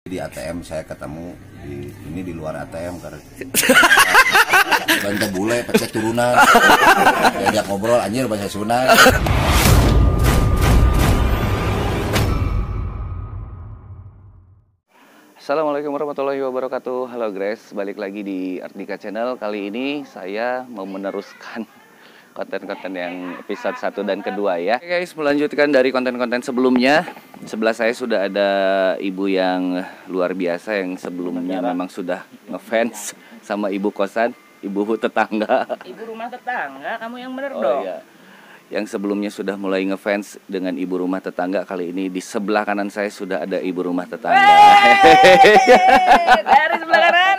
Di ATM saya ketemu di luar ATM karena bantu bule pecet turunan diajak ngobrol anjir bahasa Sunda. Assalamualaikum warahmatullahi wabarakatuh. Halo guys, balik lagi di Artika Channel. Kali ini saya mau meneruskan konten-konten yang episode 1 dan kedua ya. Oke guys, melanjutkan dari konten-konten sebelumnya. Sebelah saya sudah ada ibu yang luar biasa yang sebelumnya memang sudah ngefans sama ibu kosan, ibu tetangga. Ibu rumah tetangga, kamu yang bener Oh, dong. iya. Yang sebelumnya sudah mulai ngefans dengan ibu rumah tetangga, kali ini di sebelah kanan saya sudah ada ibu rumah tetangga. Dari sebelah kanan,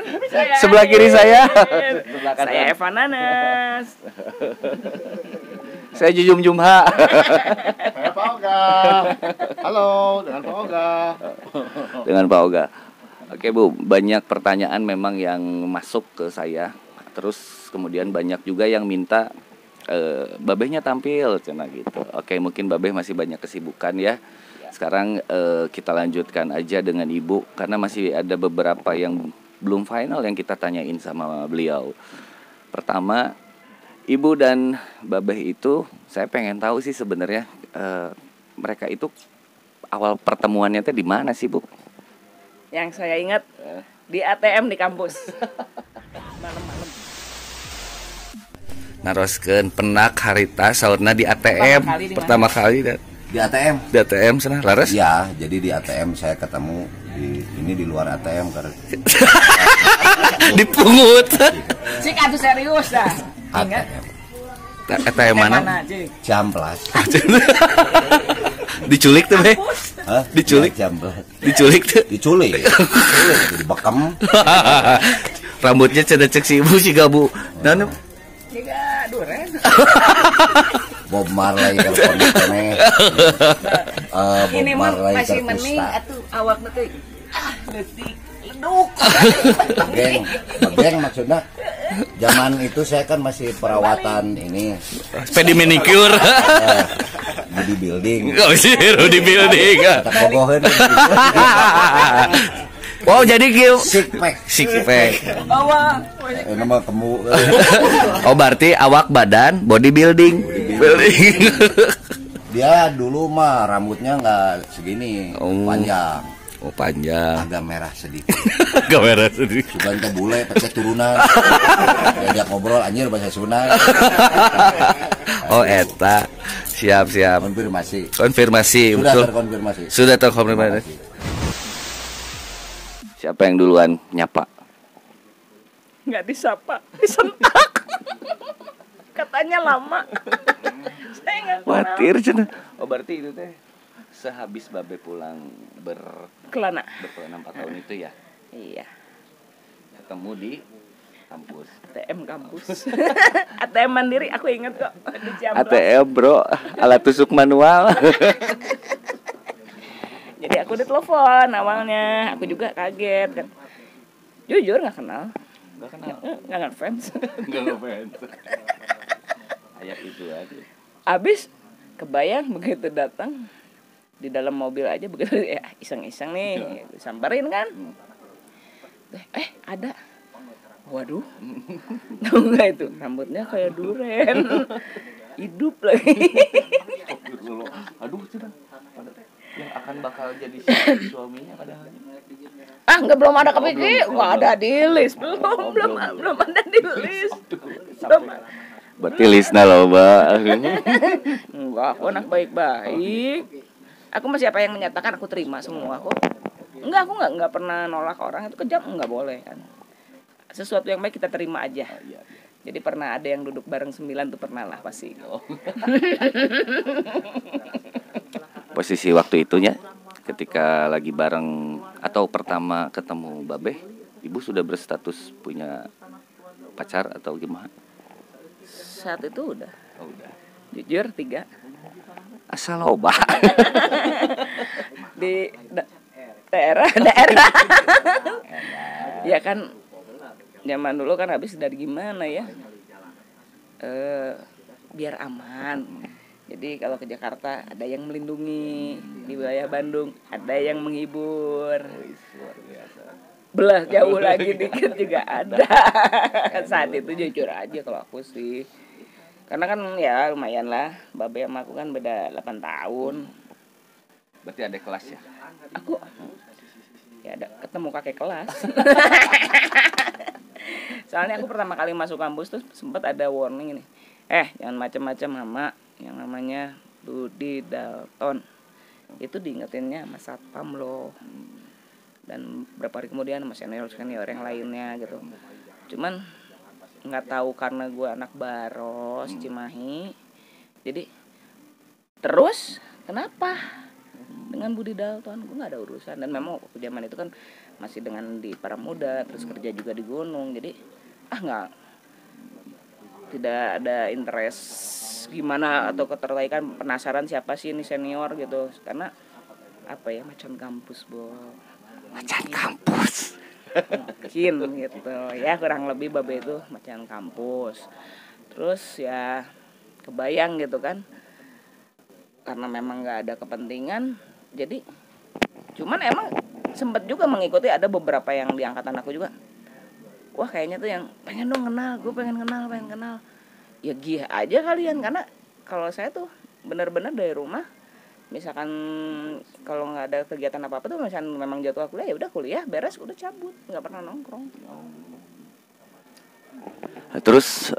Sebelah kiri saya. Saya Evan Nanas. Saya Jujum Jumha. Saya Pak Oga. Halo, dengan Pak Oga. Dengan Pak Oga. Oke Bu, banyak pertanyaan memang yang masuk ke saya. Terus kemudian banyak juga yang minta babehnya tampil, cina gitu. Oke, mungkin babeh masih banyak kesibukan ya. Sekarang kita lanjutkan aja dengan ibu karena masih ada beberapa yang belum final yang kita tanyain sama beliau. Pertama, ibu dan babeh itu saya pengen tahu sih sebenarnya mereka itu awal pertemuannya teh di mana sih Bu? Yang saya ingat di ATM di kampus. Malam-malam. Naroskeun penak harita saurna di ATM pertama kali Di ATM. di ATM sana laras. Iya, jadi di ATM saya ketemu di luar ATM karena Dipungut. Cik atuh serius dah. Ingat? ATM mana? Cik? Jamplas. Diculik tuh be. Hah? Diculik? Ya, Jamplas. Diculik tuh. Diculik. Dibekem. Rambutnya cedek si ibu si gabu. Dan Jika duren. Bob Marley telepon kene. Bob Ini mah Marley masih terpusta. mending atuh awakna teh leutik leduk. Bageng maksudnya. Zaman itu saya kan masih perawatan ini pedi manicure. bodybuilding. Oh sih, di building. Kita bogoheun. Wow, jadi kieu Six pack. six pack. Awak. Nama kemu. Oh, berarti awak badan bodybuilding. Building. Dia dulu mah rambutnya nggak segini, Oh. panjang, Oh, panjang. agak merah sedikit. Kamera sedikit. Sugan teh bule pecet turunan. Diajak ngobrol anjir bahasa Sunda. Oh, eta. Siap. Konfirmasi. Konfirmasi, Sudah betul. terkonfirmasi. Sudah terkonfirmasi. Siapa yang duluan nyapa? Nggak disapa, disentak. Katanya lama. Saya nggak kenal. Khawatir cenah. Oh, berarti itu teh sehabis babe pulang Kelana. berkelana 4 tahun itu ya. Iya. Ketemu di kampus. ATM kampus. ATM mandiri aku ingat kok di Ciamplas. ATM, Bro. Alat tusuk manual. Jadi aku ditelepon awalnya, aku juga kaget kan. Jujur nggak kenal, Enggak kenal. nggak ngefans. Enggak ngefans. Kayak itu aja. Abis kebayang begitu datang di dalam mobil aja begitu ya iseng-iseng nih, samperin kan. Ada. Waduh. Tahu nggak itu rambutnya kayak duren. Hidup lagi. Aduh, cenah. Yang akan bakal jadi suaminya padahal. Belum ada kepikir, nggak ada di list, belum ada di list. Berarti listnya loh, Mbak. Enggak, aku anak baik-baik. Aku masih apa yang menyatakan aku terima semua kok. Aku nggak pernah nolak orang itu kejam, nggak boleh kan. Sesuatu yang baik kita terima aja. Jadi pernah ada yang duduk bareng 9 tuh pernah lah pasti. Posisi waktu itunya ketika lagi bareng atau pertama ketemu Babeh, ibu sudah berstatus punya pacar atau gimana? Saat itu udah. Oh, udah. Jujur 3. Asal loba. Di daerah. Ya kan zaman dulu kan habis dari gimana ya? Biar aman. Jadi kalau ke Jakarta ada yang melindungi, di wilayah Bandung ada yang menghibur. Luar biasa. Belah jauh lagi dikit juga ada. Saat itu jujur aja kalau aku sih. Karena kan ya lumayan lah, Babe sama aku kan beda 8 tahun. Berarti ada kelas ya? Aku ya ada ketemu kakek kelas. Soalnya aku pertama kali masuk kampus tuh sempat ada warning ini. Jangan macam-macam sama yang namanya Budi Dalton. Itu diingetinnya sama satpam loh. Dan beberapa hari kemudian sama senior yang lainnya gitu. Cuman nggak tahu karena gue anak Baros Cimahi. Jadi terus kenapa dengan Budi Dalton gue nggak ada urusan. Dan memang waktu zaman itu kan masih dengan di para muda, terus kerja juga di gunung. Jadi tidak ada interest gimana atau ketertarikan, penasaran siapa sih ini senior gitu. Karena apa ya, macan kampus Macan kampus. mungkin gitu ya, kurang lebih Babe itu macan kampus. Terus ya kebayang gitu kan, karena memang nggak ada kepentingan. Jadi cuman emang sempet juga mengikuti, ada beberapa yang di angkatan aku juga, wah kayaknya tuh yang pengen dong kenal, gue pengen kenal. Ya gih aja kalian, karena kalau saya tuh benar-benar dari rumah, misalkan kalau nggak ada kegiatan apa tuh, misalkan memang jadwal kuliah ya udah kuliah beres udah cabut, nggak pernah nongkrong. Terus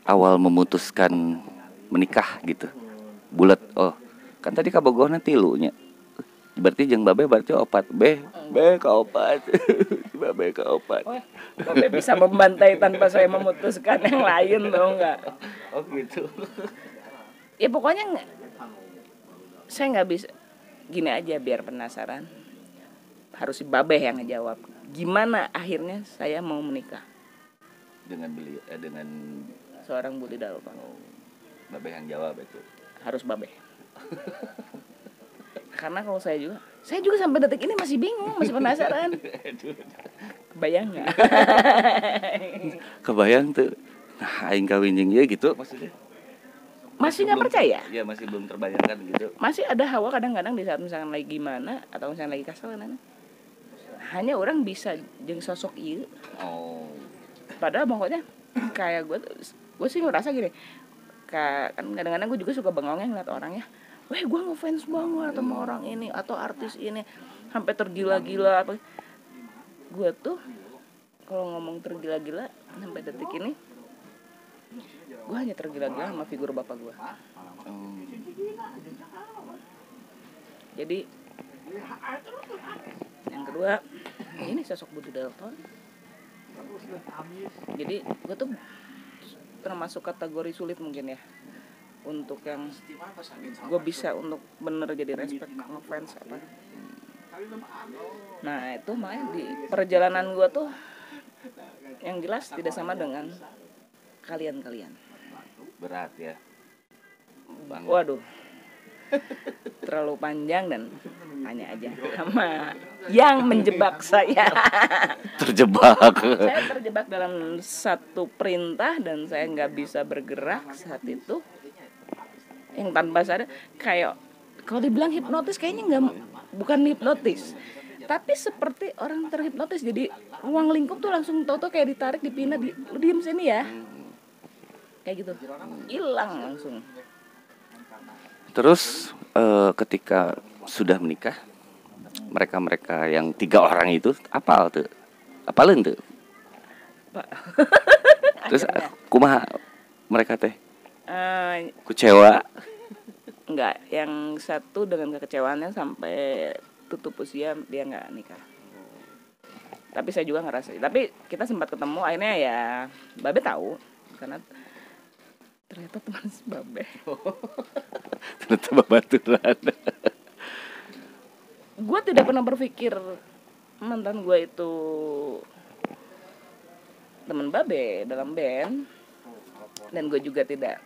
awal memutuskan menikah gitu, bulat. Oh kan tadi kabogohna tilunya, berarti jeung Babe berarti opat be ka opat. Babe ka opat. Babe bisa membantai tanpa saya memutuskan yang lain loh, nggak. Oh gitu. Ya pokoknya saya nggak bisa gini aja, biar penasaran. Harus si Babe yang ngejawab gimana akhirnya saya mau menikah Dengan dengan seorang Budi Dalton. Babe yang jawab itu. Harus Babe. Karena kalau saya juga sampai detik ini masih bingung, masih penasaran. Kebayang nggak? Kebayang tuh. Nah, aing kawin jeung ieu gitu maksudnya. Masih nggak percaya? Iya, masih belum terbayangkan gitu. Masih ada hawa kadang-kadang di saat misalkan lagi gimana atau misalkan lagi kesel kan. Hanya orang bisa jeung sosok ieu. Oh. Padahal pokoknya kayak gue sih ngerasa gini. Kan kadang-kadang gue juga suka bengong ngeliat orang ya. Weh, gue ngefans banget sama orang ini atau artis ini sampai tergila-gila apa. Gue tuh kalau ngomong tergila-gila sampai detik ini, gue hanya tergila-gila sama figur bapak gue. Jadi yang kedua, ini sosok Budi Dalton. Jadi gue tuh termasuk kategori sulit mungkin ya, untuk yang gue bisa untuk bener jadi respect ngefans apa. Nah itu makanya di perjalanan gue tuh yang jelas tidak sama dengan kalian. Berat ya. Banget. Waduh, terlalu panjang dan tanya aja sama yang menjebak saya. Terjebak. Saya terjebak dalam satu perintah dan saya nggak bisa bergerak saat itu. Yang tanpa sadar, kayak kalau dibilang hipnotis kayaknya bukan hipnotis, tapi seperti orang terhipnotis. Jadi ruang lingkup tuh langsung tau-tau kayak ditarik, dipindah, lu diem sini ya, kayak gitu, hilang langsung. Terus ketika sudah menikah, mereka yang 3 orang itu apalin tuh Pak. Terus kumaha mereka teh Uh, kecewa? Enggak, yang satu dengan kekecewaannya sampai tutup usia dia nggak nikah. Tapi saya juga ngerasa. Tapi kita sempat ketemu, akhirnya ya Babe tahu karena ternyata teman Babe. Ternyata babaturan. Gue tidak pernah berpikir mantan gue itu teman Babe dalam band, dan gue juga tidak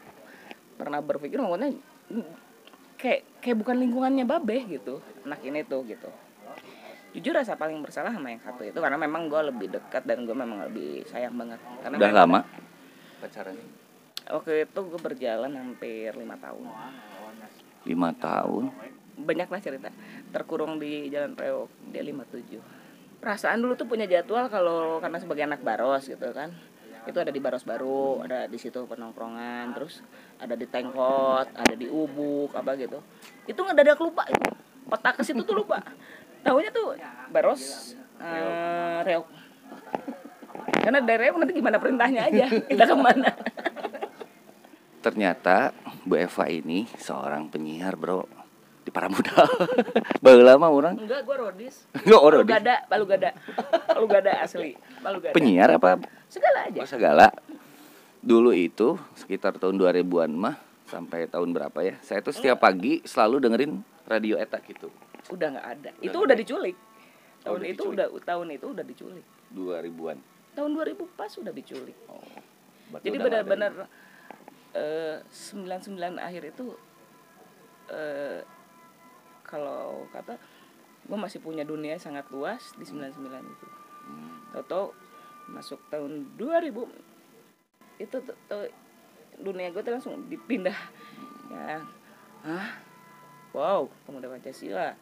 pernah berpikir maksudnya kayak bukan lingkungannya Babe gitu, anak ini tuh gitu. Jujur rasa paling bersalah sama yang satu itu, karena memang gue lebih dekat dan gue memang lebih sayang banget. Karena Udah lama pacarannya? Waktu itu gue berjalan hampir 5 tahun. 5 tahun. Banyak lah cerita. Terkurung di Jalan Priok dia 57. Perasaan dulu tuh punya jadwal kalau karena sebagai anak Baros gitu kan. Itu ada di Baros Baru, ada di situ penongkrongan, terus ada di Tengkot, ada di Ubuk apa gitu. Itu ngedadak lupa itu. Peta ke situ tuh lupa. Tahunya tuh Baros Reok. Karena dari Reok nanti gimana perintahnya aja, kita kemana. Ternyata Bu Eva ini seorang penyiar, bro, di Paramuda. Baheula mah urang. Enggak, gue rodis. Oh, rodis. Palu gada asli. Palu gada. Penyiar apa? Segala aja. Oh, segala. Dulu itu sekitar tahun 2000-an mah sampai tahun berapa ya? Saya tuh setiap pagi selalu dengerin radio eta gitu. Udah nggak ada. Itu udah diculik. Oh, Tahun udah itu diculik. tahun itu udah diculik. 2000-an. Tahun 2000 pas udah diculik. Oh. Berarti Jadi udah nggak ada benar-benar 99 akhir itu kalau kata gue masih punya dunia sangat luas di 99 itu. Toto masuk tahun 2000 itu dunia gue tuh langsung dipindah ya. Wow, Pemuda Pancasila.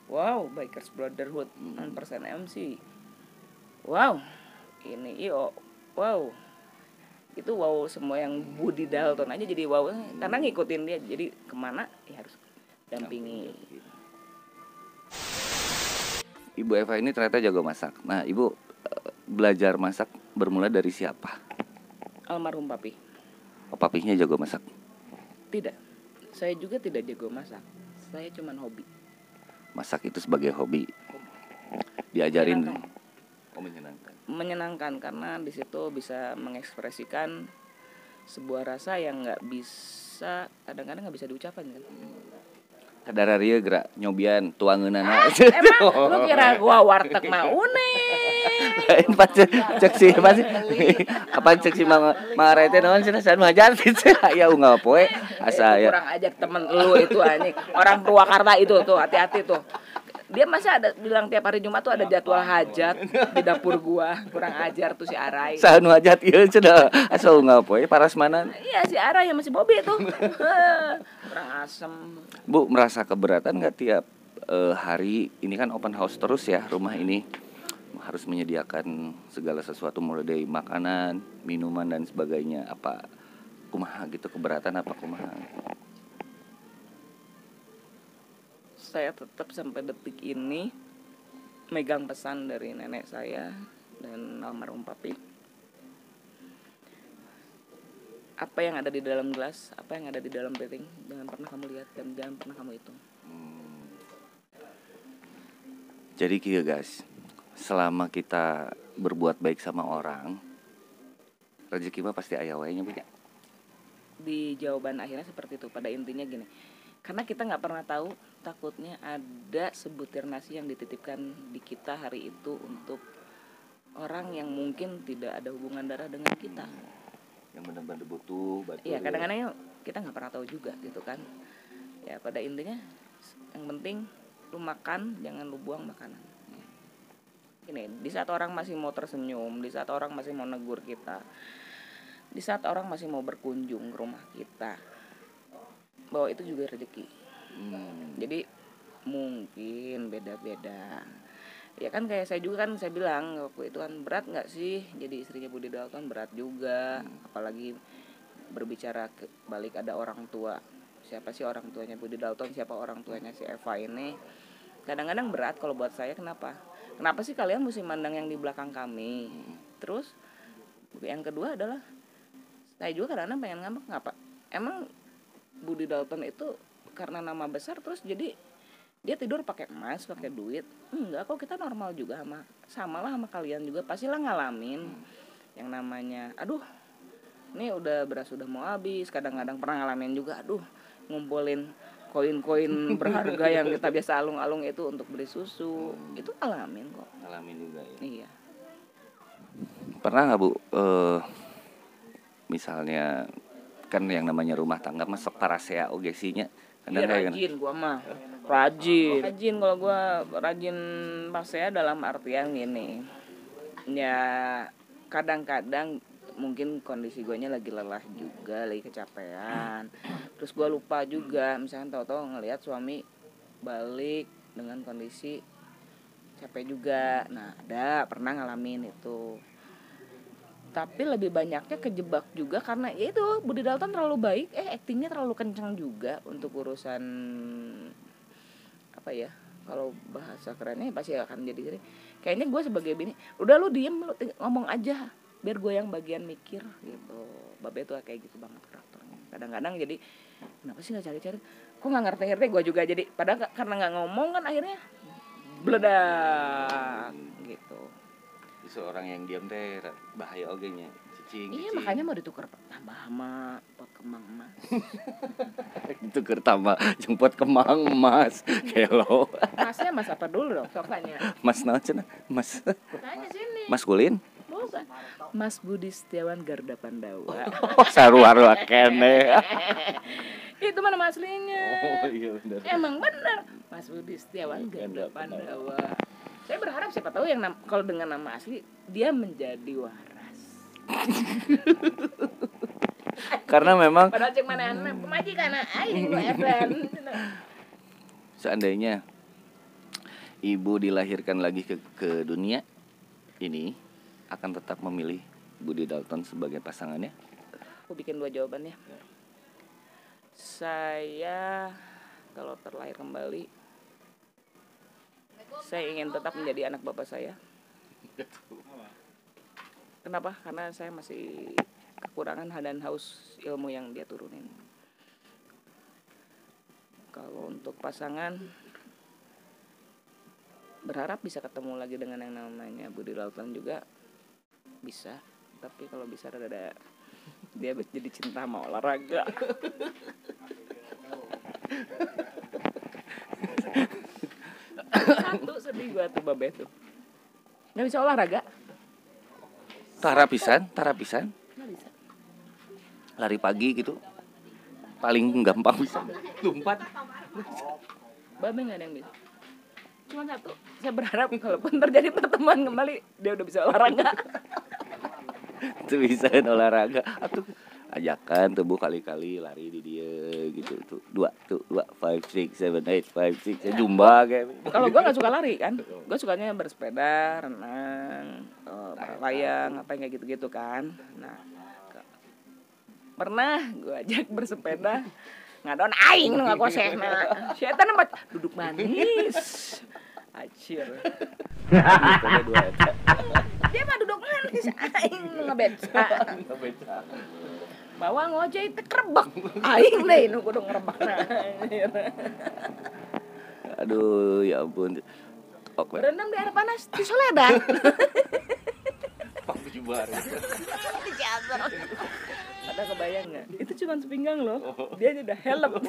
Wow, Bikers Brotherhood, 1% MC. Wow, ini iyo. Wow. Itu wow semua yang Budi Dalton aja jadi wow karena ngikutin dia. Jadi kemana ya harus dampingi. Ibu Eva ini ternyata jago masak. Nah, Ibu belajar masak bermula dari siapa? Almarhum papi. Oh, papinya jago masak. Tidak. Saya juga tidak jago masak. Saya cuman hobi. Masak itu sebagai hobi. Diajarin. Menyenangkan. Oh, menyenangkan. Menyenangkan karena di situ bisa mengekspresikan sebuah rasa yang nggak bisa kadang-kadang nggak bisa diucapkan kan. Kadara rieu gerak nyobian tuangeunana. Emang lu kira gua warteg mah Lain pas cek si pasti apa cek si marete naon cenah san hajar ya unggal poe asa ya. Kurang ajak temen lu itu anjing. Orang Purwakarta itu tuh hati-hati tuh. Dia masa ada bilang tiap hari Jumat tuh ada jadwal hajat di dapur gua. Kurang ajar tuh si Arai. Saha nu hajat ieu cenah asa unggal poe parasmanan. Iya si Arai yang masih Bobby tuh. Kurang asem. Bu merasa keberatan nggak tiap hari ini kan open house terus ya rumah ini harus menyediakan segala sesuatu mulai dari makanan, minuman dan sebagainya apa kumaha gitu keberatan apa kumaha? Saya tetap sampai detik ini megang pesan dari nenek saya dan almarhum papi. Apa yang ada di dalam gelas, apa yang ada di dalam piring, jangan pernah kamu lihat dan jangan pernah kamu hitung. Jadi kieu guys, selama kita berbuat baik sama orang, rezeki mah pasti aya wae nya Bu. Di jawaban akhirnya seperti itu. Pada intinya gini, karena kita nggak pernah tahu, takutnya ada sebutir nasi yang dititipkan di kita hari itu untuk orang yang mungkin tidak ada hubungan darah dengan kita. Yang benar-benar butuh. Iya, kadang-kadang kita nggak pernah tahu juga gitu kan. Ya pada intinya yang penting lu makan, jangan lu buang makanan. Ini di saat orang masih mau tersenyum, di saat orang masih mau negur kita, di saat orang masih mau berkunjung ke rumah kita, bahwa itu juga rezeki. Jadi mungkin beda-beda. Ya kan kayak saya juga kan saya bilang waktu itu kan berat nggak sih jadi istrinya Budi Dalton, berat juga. Apalagi berbicara balik ada orang tua. Siapa sih orang tuanya Budi Dalton, siapa orang tuanya si Eva ini. Kadang-kadang berat kalau buat saya. Kenapa sih kalian mesti mandang yang di belakang kami? Terus yang kedua adalah saya juga kadang-kadang pengen ngapa? Emang Budi Dalton itu karena nama besar terus jadi dia tidur pakai emas, pakai duit? Enggak kok, kita normal juga sama kalian juga, pastilah ngalamin yang namanya aduh ini udah beras udah mau habis. Kadang-kadang pernah ngalamin juga aduh ngumpulin koin-koin berharga yang kita biasa alung-alung itu untuk beli susu. Itu alamin kok. Alamin juga ya. Iya. Pernah nggak Bu misalnya kan yang namanya rumah tangga masuk parasea ogesinya Iya rajin gua mah. Rajin kalau gua rajin pasea dalam artian gini. Ya kadang-kadang mungkin kondisi guanya lagi lelah juga, lagi kecapean. Terus gua lupa juga, misalkan tahu-tahu ngelihat suami balik dengan kondisi capek juga. Nah, pernah ngalamin itu. Tapi lebih banyaknya kejebak juga karena ya itu Budi Dalton terlalu baik, aktingnya terlalu kencang juga untuk urusan apa ya? Kalau bahasa kerennya pasti akan jadi sering. Kayaknya gue sebagai bini, udah lu diem, lu ngomong aja, biar gue yang bagian mikir gitu. Babe tuh kayak gitu banget karakternya. Kadang-kadang jadi kenapa sih nggak cari-cari? Kok nggak ngerti-ngerti gue juga jadi. Padahal karena nggak ngomong kan akhirnya bledak gitu. Seorang yang diam teh bahaya oge nya. Cicing. Iya makanya mau ditukar tambah sama pot kembang emas. Ditukar tambah jemput kemang emas. Kelo. Masnya mas apa dulu dong? Sok tanya. Mas naon cenah? Mas. Tanya sini. Mas Kulin? Bukan. Mas Budi Setiawan Garda Pandawa. Oh, sarua kene. Itu mana nama aslinya? Oh iya benar. Emang benar. Mas Budi Setiawan Garda Pandawa. Saya berharap siapa tahu yang kalau dengan nama asli dia menjadi waras. Karena memang Padahal cek mana pemajikan aing lu eren. seandainya ibu dilahirkan lagi ke dunia ini akan tetap memilih Budi Dalton sebagai pasangannya. Aku bikin 2 jawaban ya. Saya kalau terlahir kembali, saya ingin tetap menjadi anak bapak saya. Kenapa? Karena saya masih kekurangan dan haus ilmu yang dia turunin. Kalau untuk pasangan, berharap bisa ketemu lagi dengan yang namanya Budi Dalton juga bisa. Tapi kalau bisa ada dia jadi cinta sama olahraga. Satu sedih gua tuh babe tuh. Nggak bisa olahraga. Tara pisan. Nggak bisa. Lari pagi gitu. Paling gampang bisa. Lompat. Babe nggak ada yang bisa. Cuma satu. Saya berharap kalaupun terjadi pertemuan kembali dia udah bisa olahraga. Itu bisa olahraga. Atuh ajakan tubuh kali-kali lari di dia gitu tuh 2 5 6 7 8 5 6 jumba kayak. Kalau gue nggak suka lari kan, gue sukanya bersepeda, renang, layang, apa yang kayak gitu-gitu kan. Nah, pernah gue ajak bersepeda, ngadon aing nu ngakosehna. Setan empat duduk manis, acir. Dia mah duduk manis, aing nu ngabeca. Bawa ngojek teh kerebek, aing deh nu kudu ngerebekna. Aduh ya ampun. Oke. Berendam di air panas di Soledad. Pak jubar. Ada kebayang nggak? Itu cuma sepinggang loh. Dia udah helm.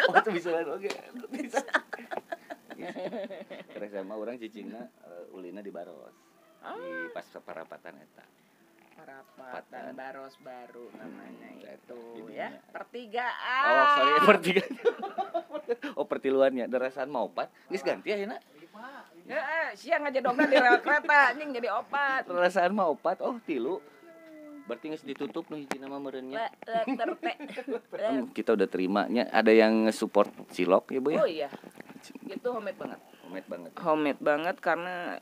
Oh itu bisa oke. Bisa. Karena sama orang cicingna ulina di Baros. Di pas parapatan eta. Parapatan Baros baru namanya itu ya. Pertigaan. Oh sorry pertigaan. Oh pertiluannya darasan mau 4 geus ganti ayeuna. Siang aja dongna di rel kereta anjing jadi opat. Darasan mau 4 oh 3. Berarti geus ditutup nu hiji nama meureunnya. Kita udah terimanya. Ada yang support cilok ya Bu ya? Oh iya. Itu homemade banget. Homemade banget karena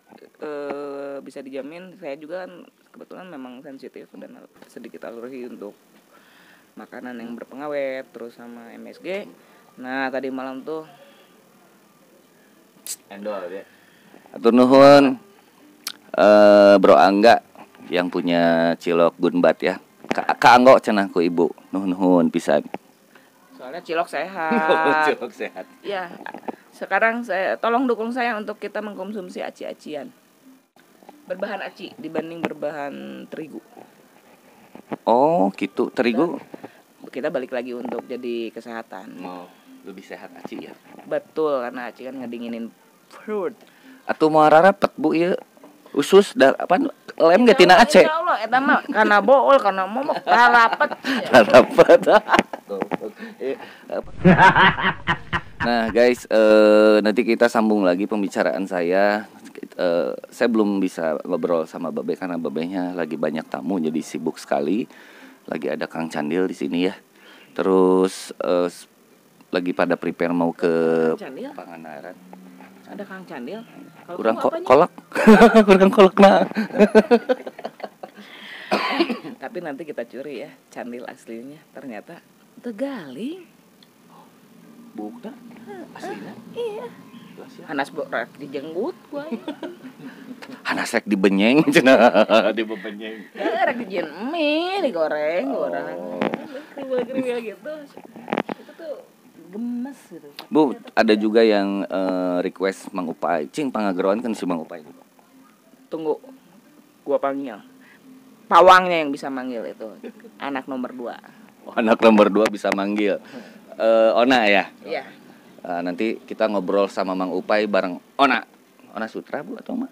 bisa dijamin saya juga kan kebetulan memang sensitif dan sedikit alergi untuk makanan yang berpengawet terus sama MSG. Nah tadi malam tuh endol ya. Atur nuhun Bro Angga yang punya cilok Gunbat ya. Kak Anggo cenah ku ibu. Nuhun pisan. Soalnya cilok sehat. Cilok sehat. Ya. Sekarang tolong dukung saya untuk kita mengkonsumsi aci-acian. Berbahan aci dibanding berbahan terigu. Oh, gitu. Terigu. Kita balik lagi untuk jadi kesehatan. Mau lebih sehat aci ya. Betul, karena aci kan ngedinginin perut. Atuh mau rarapet Bu ieu. Usus apa lem ge tina ace. Insyaallah eta mah kana bool kana momok rarapet. Rarapet. Nah guys, nanti kita sambung lagi pembicaraan saya saya belum bisa ngobrol sama Babe karena Babenya lagi banyak tamu jadi sibuk sekali. Lagi ada Kang Candil di sini ya. Terus lagi pada prepare mau ke Candil? Pangandaran. Ada Kang Candil. Kalau Kurang kamu apanya? kolak. Kurang kolak nah. Tapi nanti kita curi ya Candil aslinya. Ternyata Tegaling. Bukan. Aslinya. Iya. Hanas rek dijenggut gua. Hanas rek dibenyeng cenah. Dibenyeng. Rek dijen mie digoreng, Oh. kriwil-kriwil gitu. Itu tuh gemes gitu. Bu, ada juga yang request Mang Upay. Cing pangageroan kan si Mang Upay. Tunggu. Gua panggil. Pawangnya yang bisa manggil itu. Anak nomor 2. Oh, anak nomor 2 bisa manggil. Ona ya. Iya. Nanti kita ngobrol sama Mang Upay bareng Ona. Ona Sutra Bu atau Mak?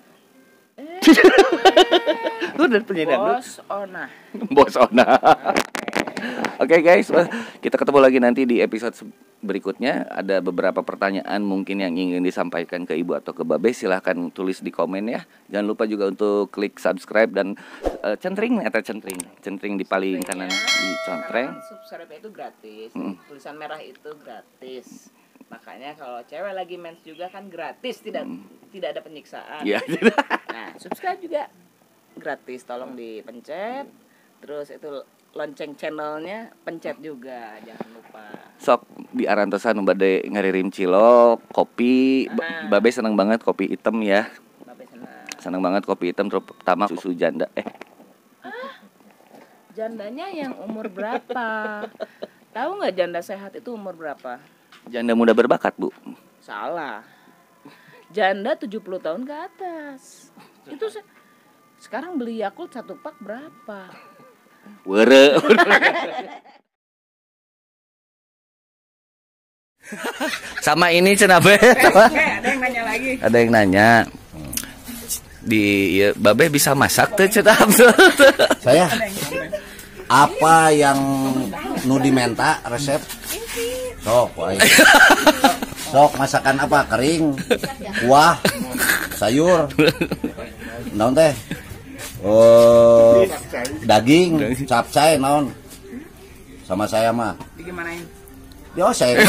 Udah penyanyi Bos Ona. Bos Ona. Oke guys, kita ketemu lagi nanti di episode berikutnya. Ada beberapa pertanyaan mungkin yang ingin disampaikan ke Ibu atau ke Babe, silahkan tulis di komen ya. Jangan lupa juga untuk klik subscribe dan centring atau centring di paling kanan di centreng. Subscribe itu gratis. Tulisan merah itu gratis. Makanya kalau cewek lagi mens juga kan gratis, tidak ada penyiksaan. Iya. Nah, subscribe juga gratis, tolong dipencet. Terus itu lonceng channelnya pencet juga, jangan lupa. Sok di arantosan bade ngaririm cilok, kopi. Babe seneng banget kopi hitam ya. Babe Seneng banget kopi hitam, terutama susu janda. Jandanya yang umur berapa? Tahu nggak janda sehat itu umur berapa? Janda muda berbakat, Bu. Salah. Janda 70 tahun ke atas. Itu sekarang beli Yakult 1 pak berapa? Were. Sama ini cenah Be. Ada yang nanya lagi. Ada yang nanya. Di Babe bisa masak tuh cenah. Saya apa yang nu dimenta resep? Sok, wae. Sok masakan apa? Kering, kuah, sayur. Naon teh? Daging, capcay naon? Sama saya mah. Digimanain? Yo saya.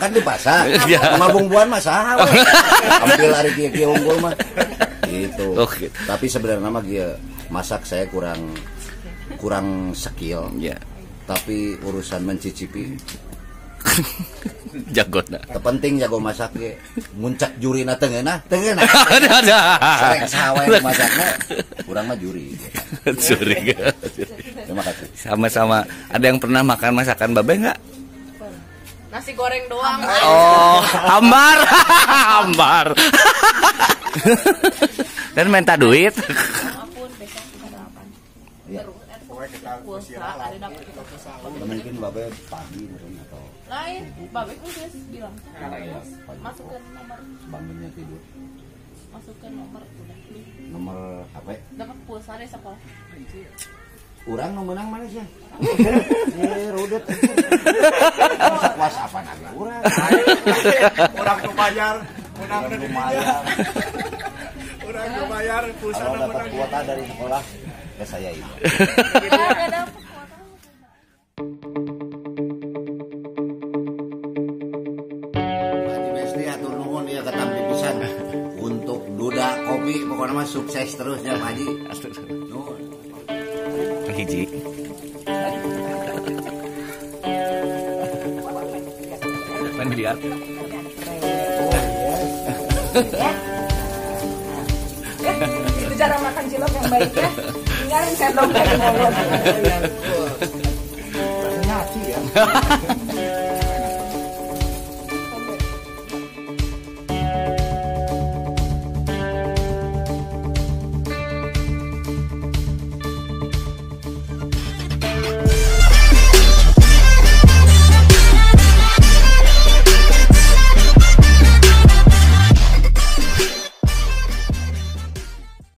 Kan di pasar. Sama bungbuan mah saha we. Ambil ari kieu unggul mah. Gitu. Oke. Tapi sebenarnya mah kieu masak saya kurang skill. Ya. Tapi urusan mencicipi Jagona. terpenting jago masak ge. Muncak jurina teungeunah. Ada. Sareng sawe masakna urang mah juri. Juri. Terima kasih. Sama-sama. Ada yang pernah makan masakan Babe enggak? Nasi goreng doang. Oh, hambar. Hambar. Dan minta duit. Ampun, besok kita delapan. Iya. Pulsa, ada dapat kita pulsa. Mungkin Babe pagi mungkin atau Lain, Babe kan dia bilang ya, pagi. masukkan nomor, Bangunnya tidur. masukkan nomor udah. Nomor HP. Dapat pulsa dari sekolah. Urang nu meunang mana sih? Rudet. WhatsApp-an aja urang. Orang nu bayar, menang Urang dari lumayan. orang nu bayar pulsa Kalau dapat menang. kuota dari sekolah, ya saya ini. Enggak dapat kuota. Haji Besti atur nuhun ya ketampi pisan untuk duda kopi pokoknya mah sukses terus ya Pak Haji. Nuhun. Hiji. Main biliar. Itu cara makan cilok yang baik ya. Tinggalin sendok dari mulut. Ngaci ya.